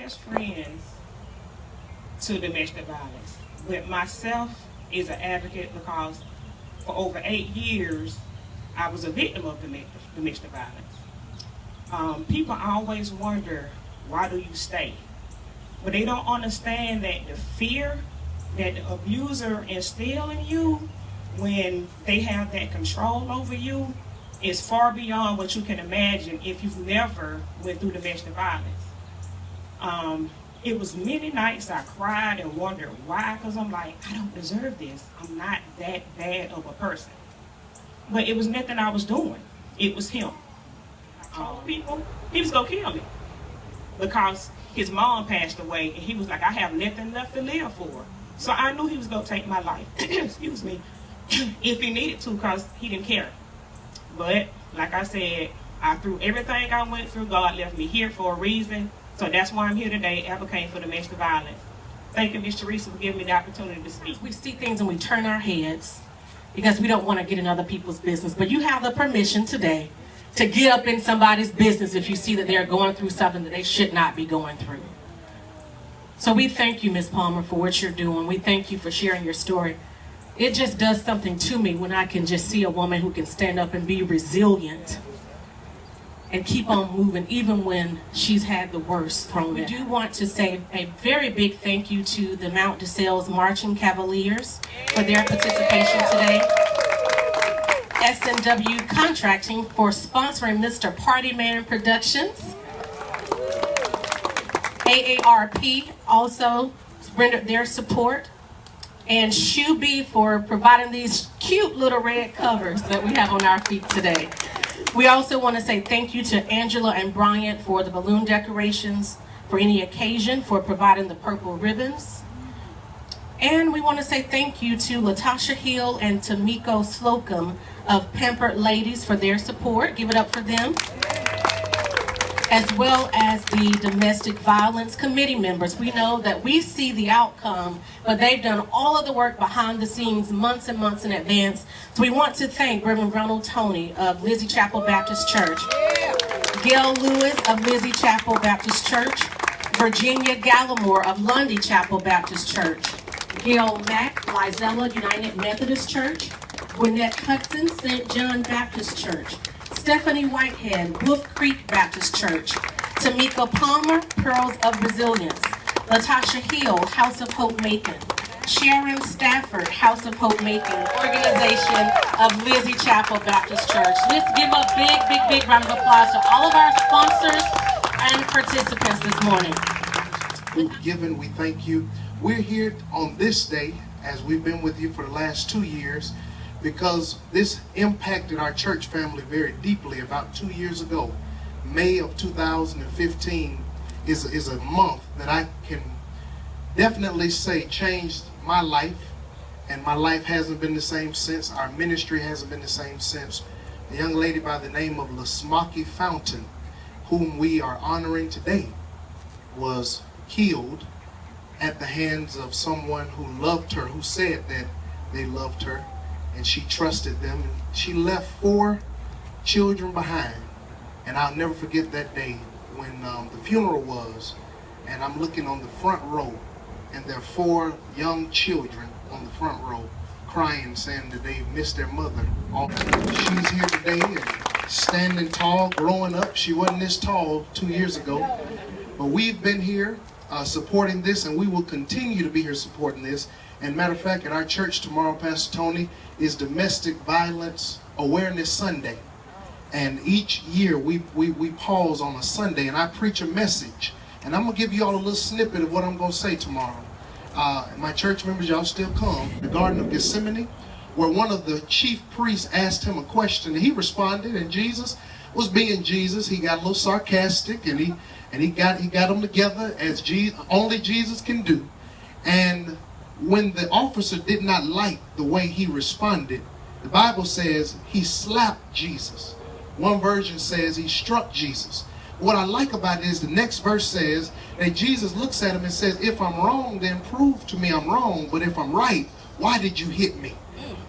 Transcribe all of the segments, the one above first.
best friends to domestic violence. But myself is an advocate because for over 8 years, I was a victim of domestic violence. People always wonder, why do you stay? But they don't understand that the fear that the abuser instills in you when they have that control over you is far beyond what you can imagine if you've never went through domestic violence. It was many nights I cried and wondered why, because I'm like, I don't deserve this. I'm not that bad of a person. But it was nothing I was doing. It was him. I told people he was going to kill me because his mom passed away, and he was like, I have nothing left to live for. So I knew he was going to take my life, excuse me, if he needed to, because he didn't care. But like I said, through everything I went through, God left me here for a reason. So that's why I'm here today, advocating for domestic violence. Thank you, Ms. Teresa, for giving me the opportunity to speak. We see things and we turn our heads because we don't want to get in other people's business. But you have the permission today to get up in somebody's business if you see that they're going through something that they should not be going through. So we thank you, Ms. Palmer, for what you're doing. We thank you for sharing your story. It just does something to me when I can just see a woman who can stand up and be resilient and keep on moving even when she's had the worst thrown at her. We do want to say a very big thank you to the Mount DeSales Marching Cavaliers for their participation today. S&W Contracting for sponsoring Mr. Partyman Productions. AARP also rendered their support. And Shoe for providing these cute little red covers that we have on our feet today. We also want to say thank you to Angela and Bryant for the balloon decorations for any occasion, for providing the purple ribbons. And we want to say thank you to Latasha Hill and Tamiko Slocum of Pampered Ladies for their support. Give it up for them. As well as the domestic violence committee members. We know that we see the outcome, but they've done all of the work behind the scenes months and months in advance. So we want to thank Reverend Ronald Tony of Lizzie Chapel Baptist Church, Gail Lewis of Lizzie Chapel Baptist Church, Virginia Gallimore of Lundy Chapel Baptist Church, Gail Mack, Lizella United Methodist Church, Gwinnett Hudson, St. John Baptist Church, Stephanie Whitehead, Wolf Creek Baptist Church, Tamika Palmer, Pearls of Resilience, Latasha Hill, House of Hope Macon, Sharon Stafford, House of Hope Macon, organization of Lizzie Chapel Baptist Church. Let's give a big round of applause to all of our sponsors and participants this morning. We've given, we thank you. We're here on this day, as we've been with you for the last 2 years, because this impacted our church family very deeply about 2 years ago. May of 2015 is a month that I can definitely say changed my life, and my life hasn't been the same since. Our ministry hasn't been the same since. A young lady by the name of Lasmaki Fountain, whom we are honoring today, was killed at the hands of someone who loved her, who said that they loved her, and she trusted them. And she left 4 children behind. And I'll never forget that day when the funeral was, and I'm looking on the front row, and there are 4 young children on the front row crying, saying that they missed their mother. She's here today and standing tall, growing up. She wasn't this tall 2 years ago. But we've been here supporting this, and we will continue to be here supporting this. And matter of fact, at our church tomorrow, Pastor Tony, is Domestic Violence Awareness Sunday. And each year we pause on a Sunday and I preach a message. And I'm going to give you all a little snippet of what I'm going to say tomorrow. My church members, y'all still come. The Garden of Gethsemane, where one of the chief priests asked him a question, and he responded, and Jesus was being Jesus. He got a little sarcastic, and he got them together as only Jesus can do. And when the officer did not like the way he responded, the Bible says he slapped Jesus. One version says he struck Jesus. What I like about it is the next verse says that Jesus looks at him and says, if I'm wrong, then prove to me I'm wrong. But if I'm right, why did you hit me?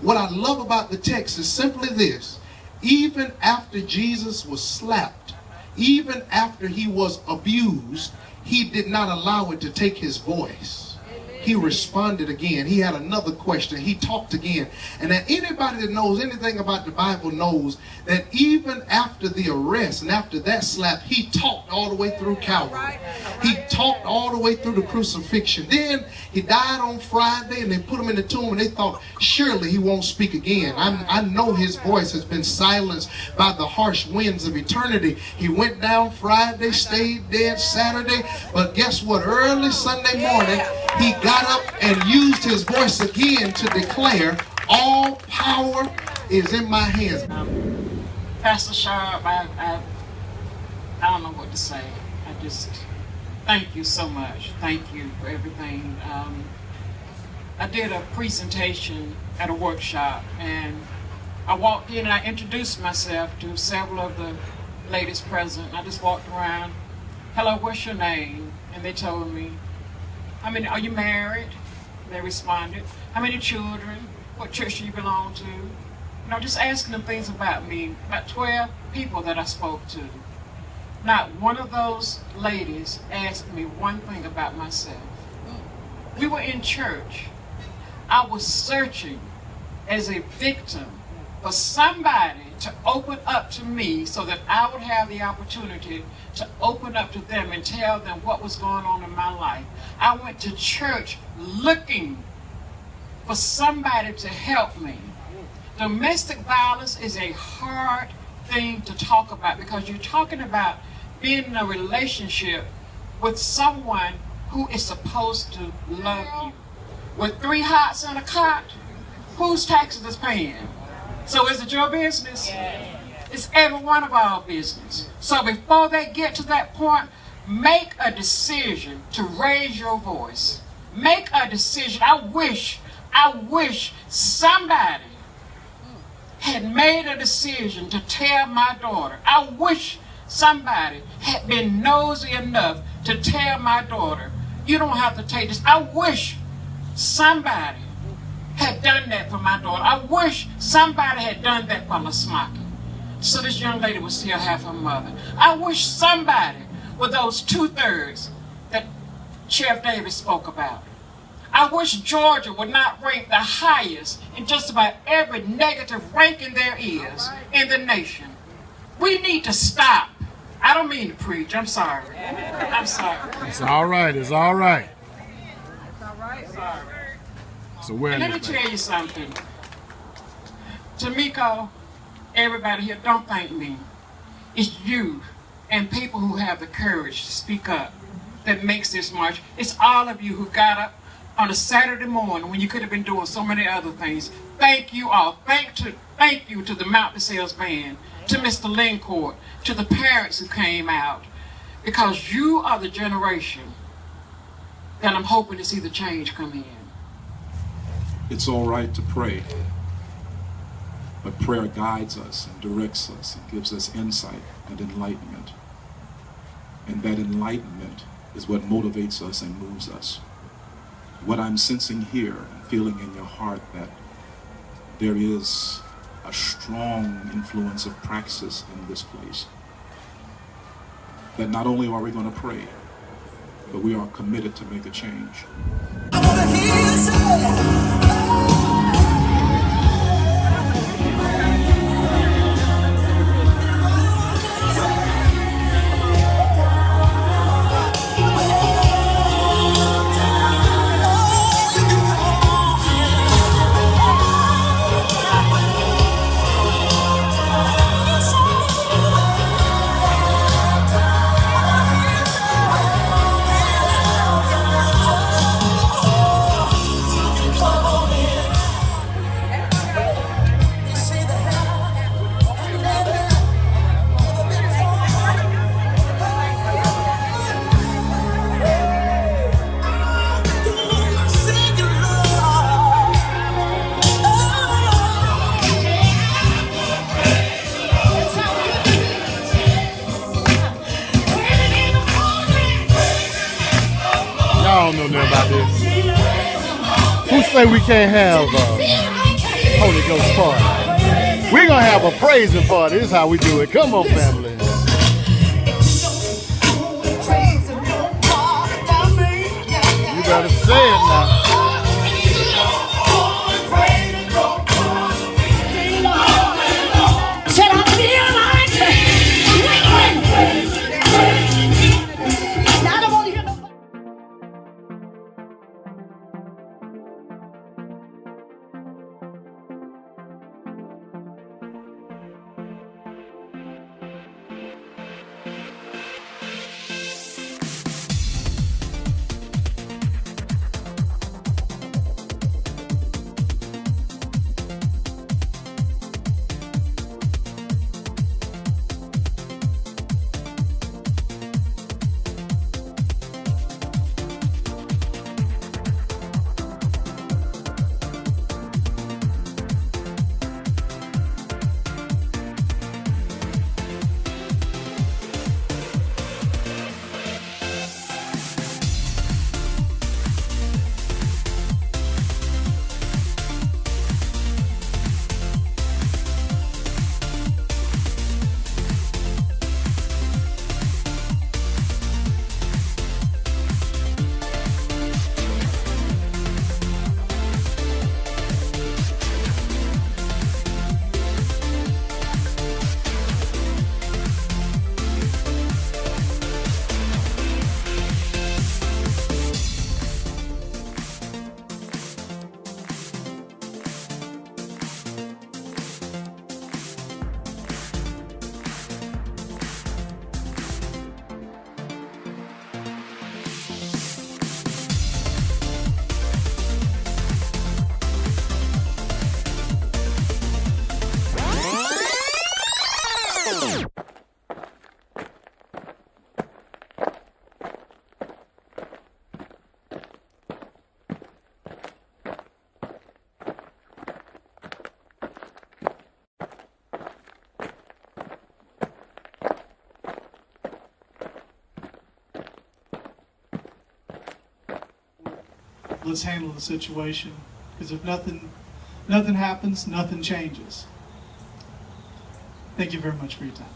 What I love about the text is simply this. Even after Jesus was slapped, even after he was abused, he did not allow it to take his voice. He responded again. He had another question. He talked again. And that anybody that knows anything about the Bible knows that even after the arrest and after that slap, he talked all the way through Calvary. He talked all the way through the crucifixion. Then he died on Friday and they put him in the tomb and they thought, surely he won't speak again. I know his voice has been silenced by the harsh winds of eternity. He went down Friday, stayed dead Saturday. But guess what? Early Sunday morning, he got up and used his voice again to declare, all power is in my hands. Pastor Sharp, I don't know what to say. I just thank you so much. Thank you for everything. I did a presentation at a workshop, and I walked in and I introduced myself to several of the ladies present. I just walked around, hello, what's your name? And they told me, are you married? They responded. How many children? What church do you belong to? Just asking them things about me. About 12 people that I spoke to. Not one of those ladies asked me one thing about myself. We were in church. I was searching as a victim for somebody to open up to me so that I would have the opportunity to open up to them and tell them what was going on in my life. I went to church looking for somebody to help me. Domestic violence is a hard thing to talk about because you're talking about being in a relationship with someone who is supposed to love you. With 3 hots and a cot, whose taxes is paying? So is it your business? It's every one of our business. So before they get to that point, make a decision to raise your voice. Make a decision. I wish somebody had made a decision to tell my daughter. I wish somebody had been nosy enough to tell my daughter, you don't have to take this. I wish somebody had done that for my daughter. I wish somebody had done that for LaSmaki, so this young lady would still have her mother. I wish somebody with those 2/3 that Sheriff Davis spoke about. I wish Georgia would not rank the highest in just about every negative ranking there is in the nation. We need to stop. I don't mean to preach. I'm sorry. I'm sorry. It's all right. It's all right. Sorry. So where? Let me tell you something. Tamiko, everybody here, don't thank me. It's you and people who have the courage to speak up that makes this march. It's all of you who got up on a Saturday morning when you could have been doing so many other things. Thank you all. Thank you to the Mount DeSales band, to Mr. Lincourt, to the parents who came out, because you are the generation that I'm hoping to see the change come in. It's all right to pray, but prayer guides us and directs us and gives us insight and enlightenment. And that enlightenment is what motivates us and moves us. What I'm sensing here and feeling in your heart, that there is a strong influence of praxis in this place. That not only are we going to pray, but we are committed to make a change. I wanna hear you say, I don't know nothing about this. Who say we can't have a Holy Ghost party? We're gonna have a praising party. This is how we do it. Come on, family. better say it now. Said I feel like now I don't want to hear nobody. Let's handle the situation, because if nothing happens, nothing changes. Thank you very much for your time.